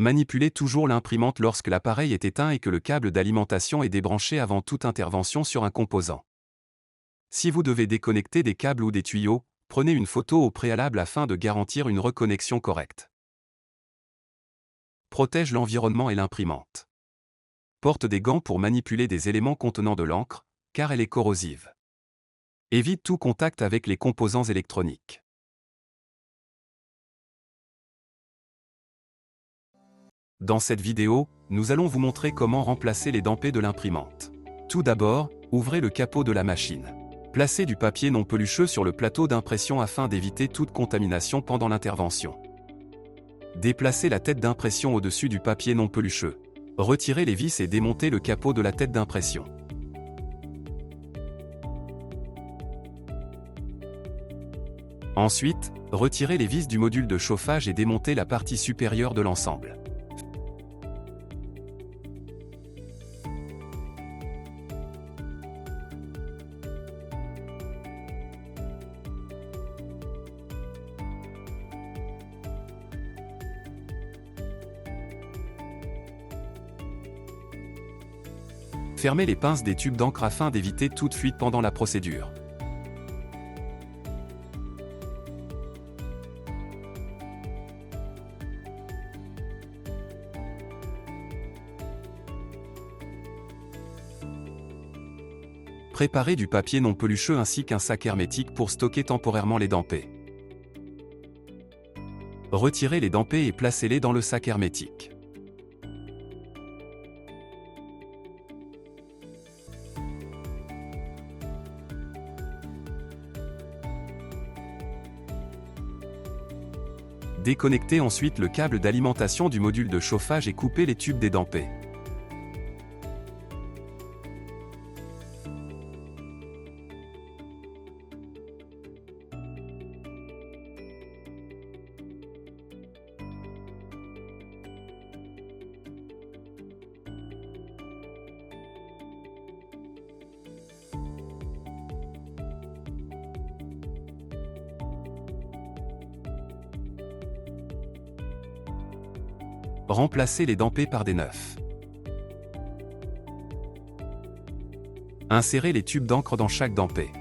Manipulez toujours l'imprimante lorsque l'appareil est éteint et que le câble d'alimentation est débranché avant toute intervention sur un composant. Si vous devez déconnecter des câbles ou des tuyaux, prenez une photo au préalable afin de garantir une reconnexion correcte. Protège l'environnement et l'imprimante. Porte des gants pour manipuler des éléments contenant de l'encre, car elle est corrosive. Évite tout contact avec les composants électroniques. Dans cette vidéo, nous allons vous montrer comment remplacer les dampés de l'imprimante. Tout d'abord, ouvrez le capot de la machine. Placez du papier non pelucheux sur le plateau d'impression afin d'éviter toute contamination pendant l'intervention. Déplacez la tête d'impression au-dessus du papier non pelucheux. Retirez les vis et démontez le capot de la tête d'impression. Ensuite, retirez les vis du module de chauffage et démontez la partie supérieure de l'ensemble. Fermez les pinces des tubes d'encre afin d'éviter toute fuite pendant la procédure. Préparez du papier non pelucheux ainsi qu'un sac hermétique pour stocker temporairement les dampés. Retirez les dampés et placez-les dans le sac hermétique. Déconnectez ensuite le câble d'alimentation du module de chauffage et coupez les tubes des dampés. Remplacez les dampés par des neufs. Insérez les tubes d'encre dans chaque dampé.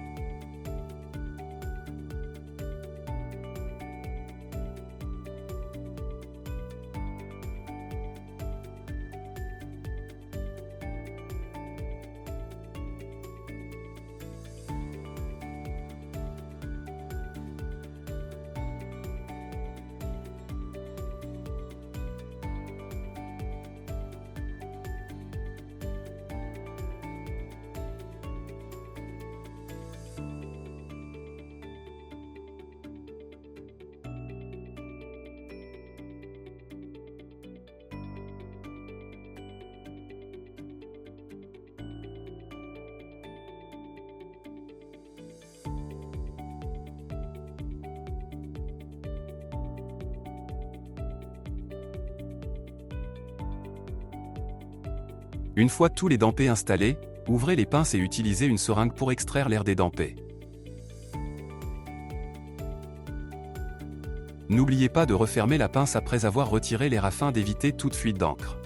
Une fois tous les dampés installés, ouvrez les pinces et utilisez une seringue pour extraire l'air des dampés. N'oubliez pas de refermer la pince après avoir retiré l'air afin d'éviter toute fuite d'encre.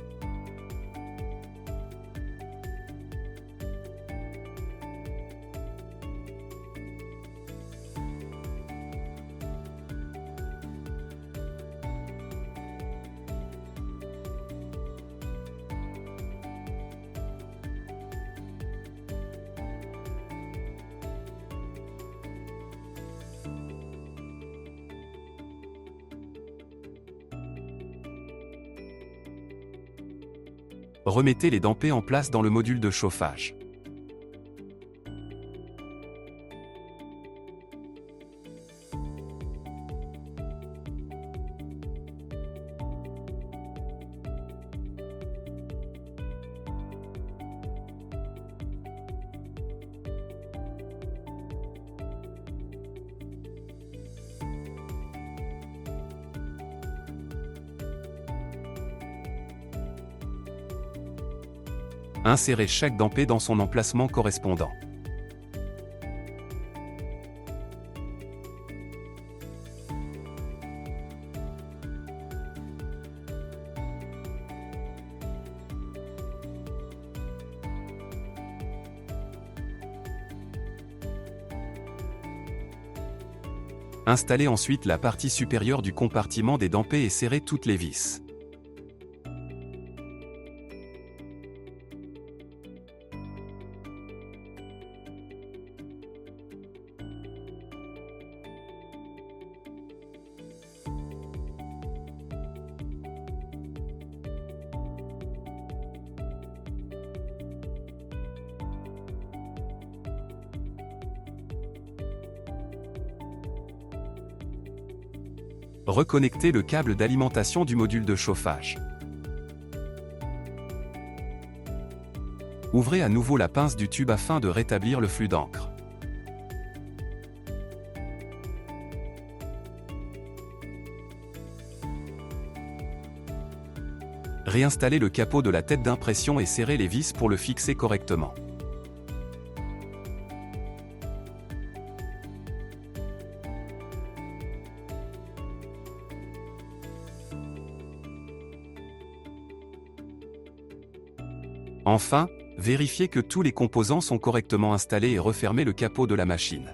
Remettez les dampés en place dans le module de chauffage. Insérez chaque dampé dans son emplacement correspondant. Installez ensuite la partie supérieure du compartiment des dampés et serrez toutes les vis. Reconnectez le câble d'alimentation du module de chauffage. Ouvrez à nouveau la pince du tube afin de rétablir le flux d'encre. Réinstallez le capot de la tête d'impression et serrez les vis pour le fixer correctement. Enfin, vérifiez que tous les composants sont correctement installés et refermez le capot de la machine.